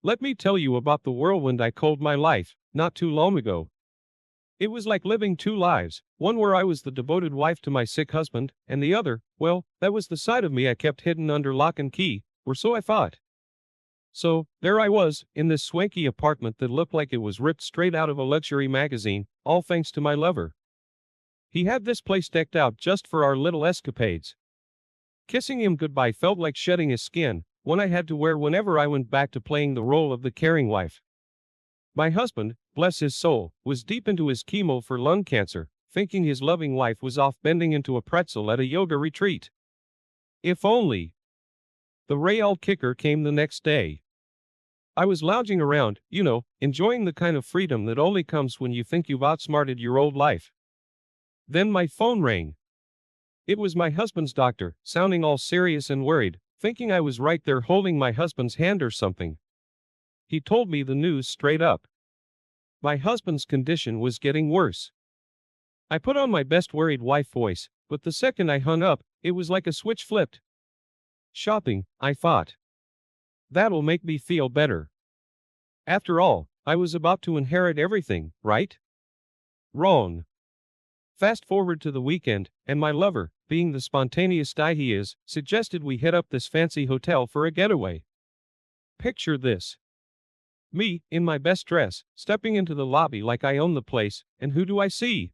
Let me tell you about the whirlwind I called my life, not too long ago. It was like living two lives, one where I was the devoted wife to my sick husband, and the other, well, that was the side of me I kept hidden under lock and key, or so I thought. So, there I was, in this swanky apartment that looked like it was ripped straight out of a luxury magazine, all thanks to my lover. He had this place decked out just for our little escapades. Kissing him goodbye felt like shedding his skin, one I had to wear whenever I went back to playing the role of the caring wife. My husband, bless his soul, was deep into his chemo for lung cancer, thinking his loving wife was off bending into a pretzel at a yoga retreat. If only. The real kicker came the next day. I was lounging around, enjoying the kind of freedom that only comes when you think you've outsmarted your old life. Then my phone rang. It was my husband's doctor, sounding all serious and worried, thinking I was right there holding my husband's hand or something. He told me the news straight up. My husband's condition was getting worse. I put on my best worried wife voice, but the second I hung up, it was like a switch flipped. Shopping, I thought. That'll make me feel better. After all, I was about to inherit everything, right? Wrong. Fast forward to the weekend, and my lover, being the spontaneous guy he is, suggested we hit up this fancy hotel for a getaway. Picture this. Me, in my best dress, stepping into the lobby like I own the place, and who do I see?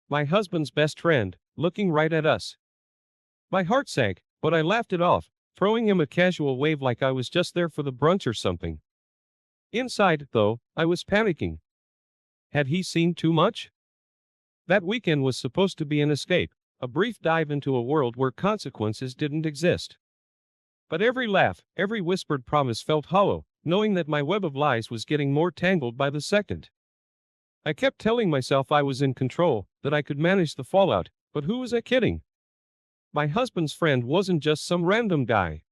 My husband's best friend, looking right at us. My heart sank, but I laughed it off, throwing him a casual wave like I was just there for the brunch or something. Inside, though, I was panicking. Had he seen too much? That weekend was supposed to be an escape, a brief dive into a world where consequences didn't exist. But every laugh, every whispered promise felt hollow, knowing that my web of lies was getting more tangled by the second. I kept telling myself I was in control, that I could manage the fallout, but who was I kidding? My husband's friend wasn't just some random guy.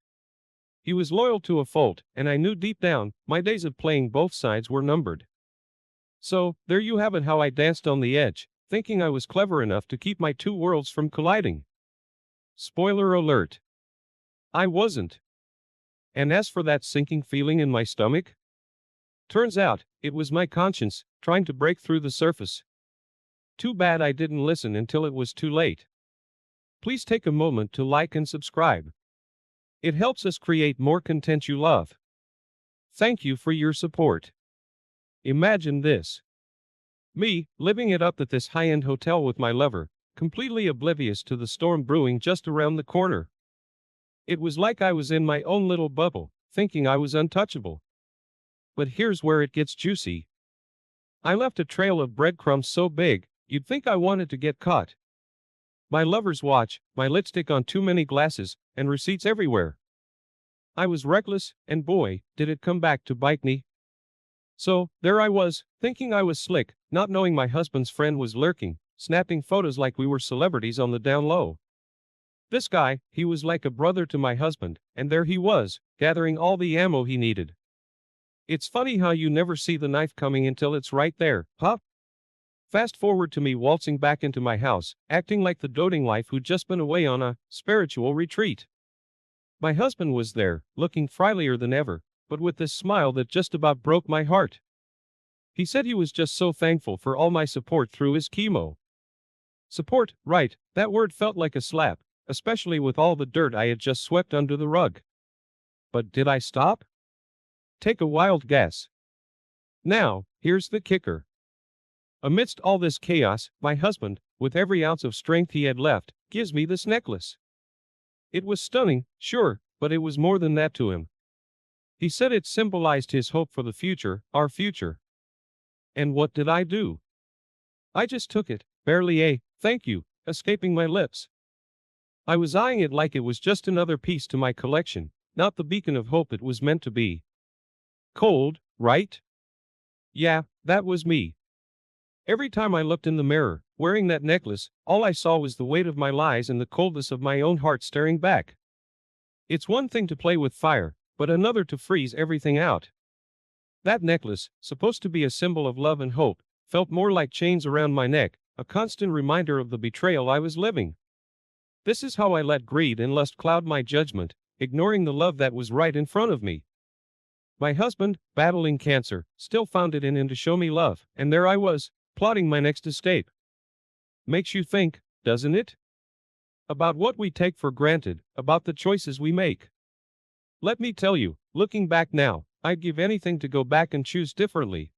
He was loyal to a fault, and I knew deep down, my days of playing both sides were numbered. So, there you have it, how I danced on the edge, thinking I was clever enough to keep my two worlds from colliding. Spoiler alert. I wasn't. And as for that sinking feeling in my stomach, turns out, it was my conscience, trying to break through the surface. Too bad I didn't listen until it was too late. Please take a moment to like and subscribe. It helps us create more content you love. Thank you for your support. Imagine this. Me, living it up at this high-end hotel with my lover, completely oblivious to the storm brewing just around the corner. It was like I was in my own little bubble, thinking I was untouchable. But here's where it gets juicy. I left a trail of breadcrumbs so big, you'd think I wanted to get caught. My lover's watch, my lipstick on too many glasses, and receipts everywhere. I was reckless, and boy, did it come back to bite me. So, there I was, thinking I was slick, not knowing my husband's friend was lurking, snapping photos like we were celebrities on the down low. This guy, he was like a brother to my husband, and there he was, gathering all the ammo he needed. It's funny how you never see the knife coming until it's right there, huh? Fast forward to me waltzing back into my house, acting like the doting wife who'd just been away on a spiritual retreat. My husband was there, looking friendlier than ever, but with this smile that just about broke my heart. He said he was just so thankful for all my support through his chemo. Support, right, that word felt like a slap, especially with all the dirt I had just swept under the rug. But did I stop? Take a wild guess. Now, here's the kicker. Amidst all this chaos, my husband, with every ounce of strength he had left, gives me this necklace. It was stunning, sure, but it was more than that to him. He said it symbolized his hope for the future, our future. And what did I do? I just took it, barely a thank you, escaping my lips. I was eyeing it like it was just another piece to my collection, not the beacon of hope it was meant to be. Cold, right? Yeah, that was me. Every time I looked in the mirror, wearing that necklace, all I saw was the weight of my lies and the coldness of my own heart staring back. It's one thing to play with fire, but another to freeze everything out. That necklace, supposed to be a symbol of love and hope, felt more like chains around my neck, a constant reminder of the betrayal I was living. This is how I let greed and lust cloud my judgment, ignoring the love that was right in front of me. My husband, battling cancer, still found it in him to show me love, and there I was, plotting my next escape. Makes you think, doesn't it? About what we take for granted, about the choices we make. Let me tell you, looking back now, I'd give anything to go back and choose differently.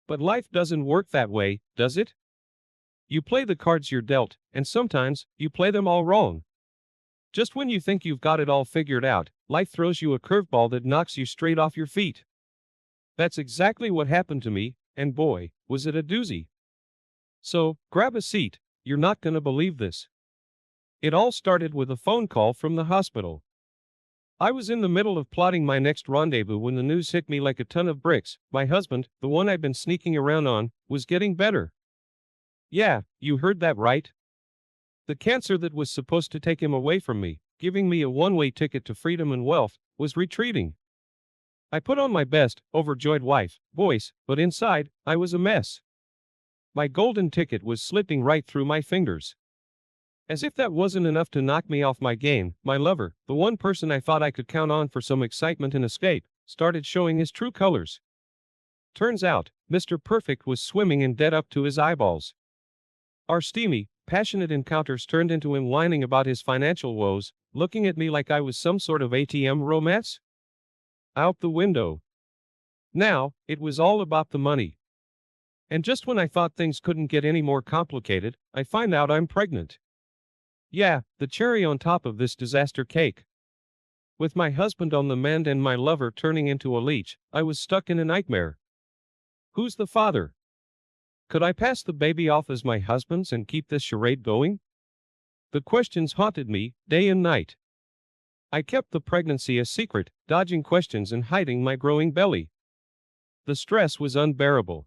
But life doesn't work that way, does it? You play the cards you're dealt, and sometimes, you play them all wrong. Just when you think you've got it all figured out, life throws you a curveball that knocks you straight off your feet. That's exactly what happened to me, and boy, was it a doozy. So, grab a seat, you're not gonna believe this. It all started with a phone call from the hospital. I was in the middle of plotting my next rendezvous when the news hit me like a ton of bricks. My husband, the one I'd been sneaking around on, was getting better. Yeah, you heard that right. The cancer that was supposed to take him away from me, giving me a one-way ticket to freedom and wealth, was retreating. I put on my best, overjoyed voice, but inside, I was a mess. My golden ticket was slipping right through my fingers. As if that wasn't enough to knock me off my game, my lover, the one person I thought I could count on for some excitement and escape, started showing his true colors. Turns out, Mr. Perfect was swimming in debt up to his eyeballs. Our steamy, passionate encounters turned into him whining about his financial woes, looking at me like I was some sort of ATM romance. Out the window. Now, it was all about the money. And just when I thought things couldn't get any more complicated, I find out I'm pregnant. Yeah, the cherry on top of this disaster cake. With my husband on the mend and my lover turning into a leech, I was stuck in a nightmare. Who's the father? Could I pass the baby off as my husband's and keep this charade going? The questions haunted me, day and night. I kept the pregnancy a secret, dodging questions and hiding my growing belly. The stress was unbearable.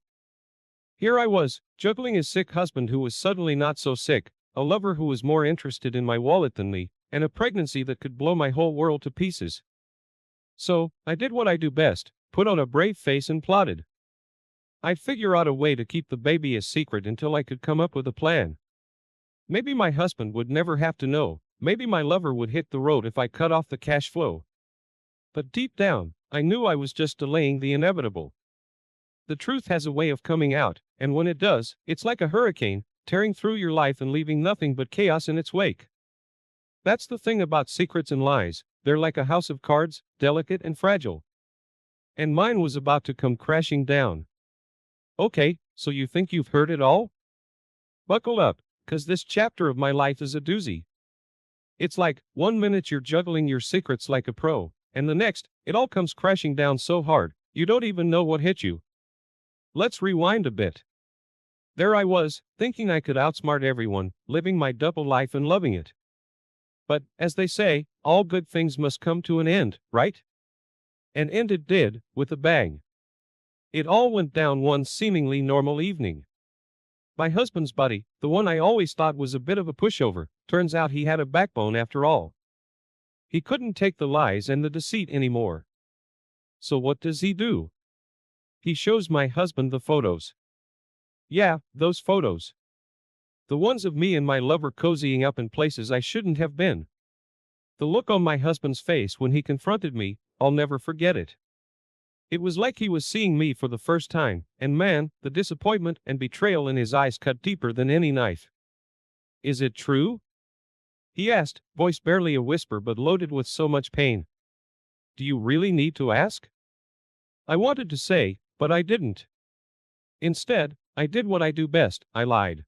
Here I was, juggling a sick husband who was suddenly not so sick, a lover who was more interested in my wallet than me, and a pregnancy that could blow my whole world to pieces. So, I did what I do best, put on a brave face and plotted. I'd figure out a way to keep the baby a secret until I could come up with a plan. Maybe my husband would never have to know, maybe my lover would hit the road if I cut off the cash flow. But deep down, I knew I was just delaying the inevitable. The truth has a way of coming out, and when it does, it's like a hurricane, tearing through your life and leaving nothing but chaos in its wake. That's the thing about secrets and lies, they're like a house of cards, delicate and fragile. And mine was about to come crashing down. Okay, so you think you've heard it all? Buckle up, 'cause this chapter of my life is a doozy. It's like, one minute you're juggling your secrets like a pro, and the next, it all comes crashing down so hard, you don't even know what hit you. Let's rewind a bit. There I was, thinking I could outsmart everyone, living my double life and loving it. But, as they say, all good things must come to an end, right? And end it did, with a bang. It all went down one seemingly normal evening. My husband's buddy, the one I always thought was a bit of a pushover, turns out he had a backbone after all. He couldn't take the lies and the deceit anymore. So what does he do? He shows my husband the photos. Yeah, those photos. The ones of me and my lover cozying up in places I shouldn't have been. The look on my husband's face when he confronted me, I'll never forget it. It was like he was seeing me for the first time, and man, the disappointment and betrayal in his eyes cut deeper than any knife. Is it true? He asked, voice barely a whisper but loaded with so much pain. Do you really need to ask? I wanted to say, but I didn't. Instead, I did what I do best, I lied.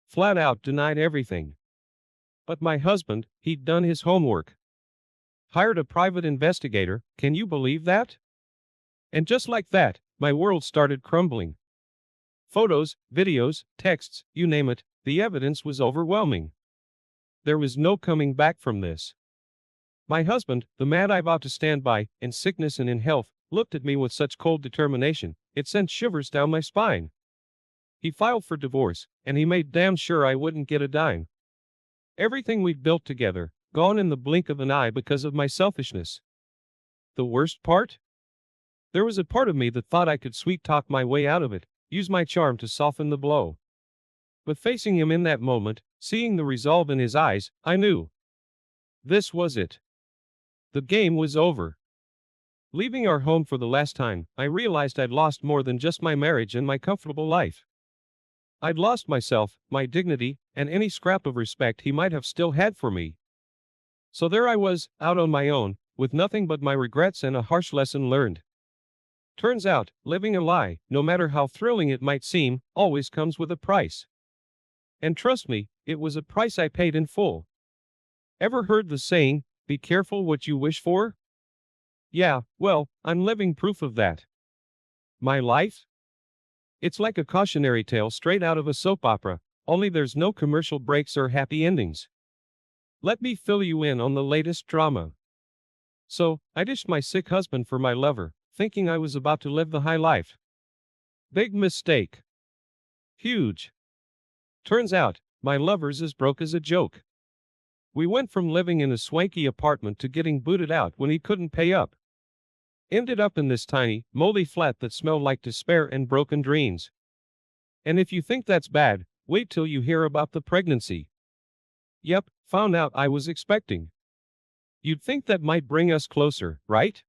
Flat out denied everything. But my husband, he'd done his homework. Hired a private investigator, can you believe that? And just like that, my world started crumbling. Photos, videos, texts, you name it, the evidence was overwhelming. There was no coming back from this. My husband, the man I vowed to stand by, in sickness and in health, looked at me with such cold determination, it sent shivers down my spine. He filed for divorce, and he made damn sure I wouldn't get a dime. Everything we'd built together, gone in the blink of an eye because of my selfishness. The worst part? There was a part of me that thought I could sweet-talk my way out of it, use my charm to soften the blow. But facing him in that moment, seeing the resolve in his eyes, I knew. This was it. The game was over. Leaving our home for the last time, I realized I'd lost more than just my marriage and my comfortable life. I'd lost myself, my dignity, and any scrap of respect he might have still had for me. So there I was, out on my own, with nothing but my regrets and a harsh lesson learned. Turns out, living a lie, no matter how thrilling it might seem, always comes with a price. And trust me, it was a price I paid in full. Ever heard the saying, be careful what you wish for? Yeah, well, I'm living proof of that. My life? It's like a cautionary tale straight out of a soap opera, only there's no commercial breaks or happy endings. Let me fill you in on the latest drama. So, I ditched my sick husband for my lover, thinking I was about to live the high life. Big mistake. Huge. Turns out, my lover's as broke as a joke. We went from living in a swanky apartment to getting booted out when he couldn't pay up. Ended up in this tiny, moldy flat that smelled like despair and broken dreams. And if you think that's bad, wait till you hear about the pregnancy. Yep, found out I was expecting. You'd think that might bring us closer, right?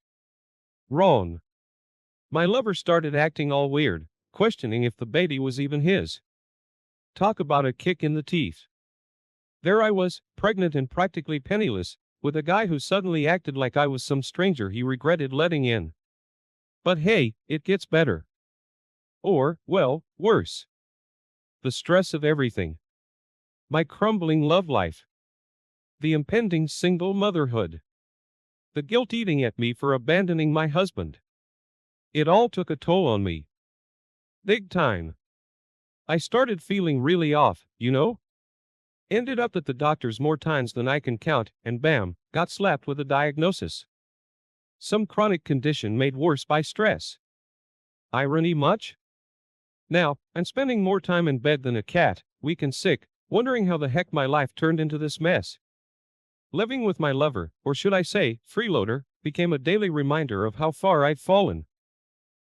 Wrong. My lover started acting all weird, questioning if the baby was even his. Talk about a kick in the teeth. There I was, pregnant and practically penniless, with a guy who suddenly acted like I was some stranger he regretted letting in. But hey, it gets better. Or, well, worse. The stress of everything. My crumbling love life. The impending single motherhood. The guilt eating at me for abandoning my husband. It all took a toll on me. Big time. I started feeling really off, you know? Ended up at the doctor's more times than I can count, and bam, got slapped with a diagnosis. Some chronic condition made worse by stress. Irony much? Now, I'm spending more time in bed than a cat, weak and sick, wondering how the heck my life turned into this mess. Living with my lover, or should I say, freeloader, became a daily reminder of how far I'd fallen.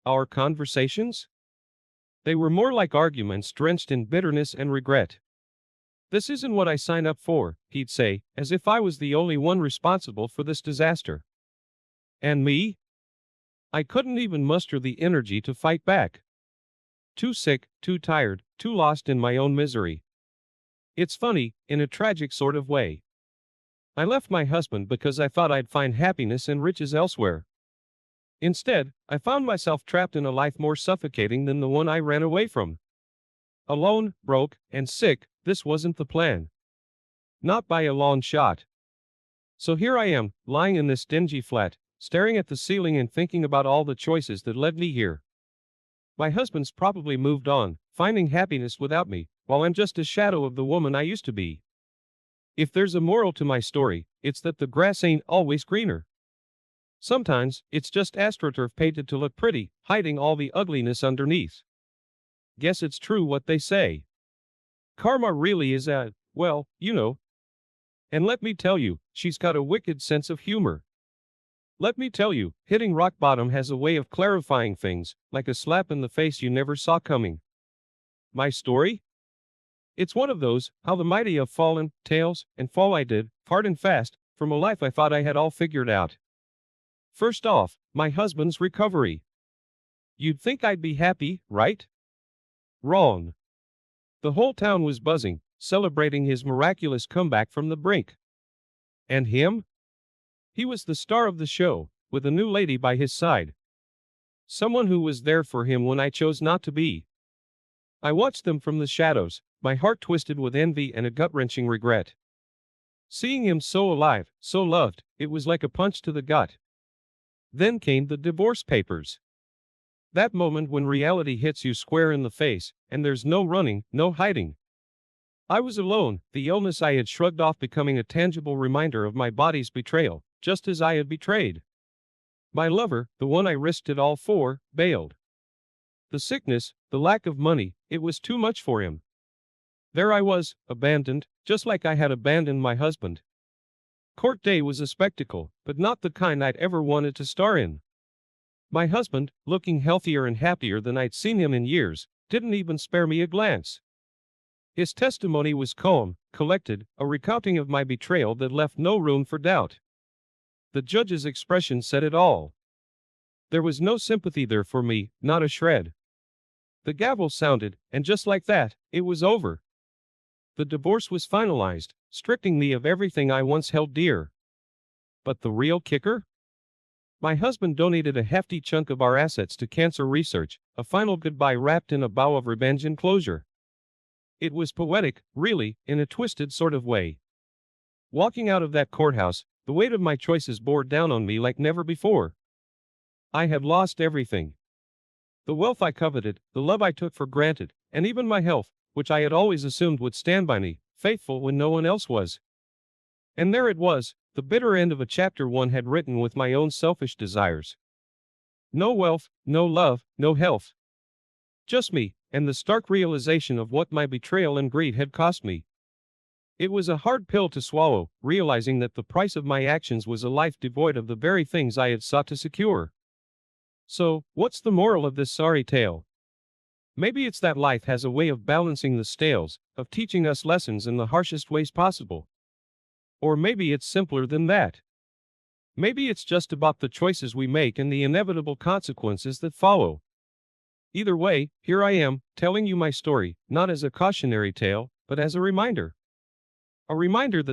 Our conversations? They were more like arguments drenched in bitterness and regret. This isn't what I signed up for, he'd say, as if I was the only one responsible for this disaster. And me? I couldn't even muster the energy to fight back. Too sick, too tired, too lost in my own misery. It's funny, in a tragic sort of way. I left my husband because I thought I'd find happiness and riches elsewhere. Instead, I found myself trapped in a life more suffocating than the one I ran away from. Alone, broke, and sick, this wasn't the plan. Not by a long shot. So here I am, lying in this dingy flat, staring at the ceiling and thinking about all the choices that led me here. My husband's probably moved on, finding happiness without me, while I'm just a shadow of the woman I used to be. If there's a moral to my story, it's that the grass ain't always greener. Sometimes, it's just astroturf painted to look pretty, hiding all the ugliness underneath. Guess it's true what they say. Karma really is well, you know. And let me tell you, she's got a wicked sense of humor. Let me tell you, hitting rock bottom has a way of clarifying things, like a slap in the face you never saw coming. My story? It's one of those, how the mighty have fallen, tales, and fall I did, hard and fast, from a life I thought I had all figured out. First off, my husband's recovery. You'd think I'd be happy, right? Wrong. The whole town was buzzing, celebrating his miraculous comeback from the brink. And him? He was the star of the show, with a new lady by his side. Someone who was there for him when I chose not to be. I watched them from the shadows, my heart twisted with envy and a gut-wrenching regret. Seeing him so alive, so loved, it was like a punch to the gut. Then came the divorce papers. That moment when reality hits you square in the face, and there's no running, no hiding. I was alone, the illness I had shrugged off becoming a tangible reminder of my body's betrayal, just as I had betrayed. My lover, the one I risked it all for, bailed. The sickness, the lack of money, it was too much for him. There I was, abandoned, just like I had abandoned my husband. Court day was a spectacle, but not the kind I'd ever wanted to star in. My husband, looking healthier and happier than I'd seen him in years, didn't even spare me a glance. His testimony was calm, collected, a recounting of my betrayal that left no room for doubt. The judge's expression said it all. There was no sympathy there for me, not a shred. The gavel sounded, and just like that, it was over. The divorce was finalized, stripping me of everything I once held dear. But the real kicker? My husband donated a hefty chunk of our assets to cancer research, a final goodbye wrapped in a bow of revenge and closure. It was poetic, really, in a twisted sort of way. Walking out of that courthouse, the weight of my choices bore down on me like never before. I had lost everything. The wealth I coveted, the love I took for granted, and even my health, which I had always assumed would stand by me, faithful when no one else was. And there it was, the bitter end of a chapter one had written with my own selfish desires. No wealth, no love, no health. Just me, and the stark realization of what my betrayal and greed had cost me. It was a hard pill to swallow, realizing that the price of my actions was a life devoid of the very things I had sought to secure. So, what's the moral of this sorry tale? Maybe it's that life has a way of balancing the scales, of teaching us lessons in the harshest ways possible. Or maybe it's simpler than that. Maybe it's just about the choices we make and the inevitable consequences that follow. Either way, here I am, telling you my story, not as a cautionary tale, but as a reminder. A reminder that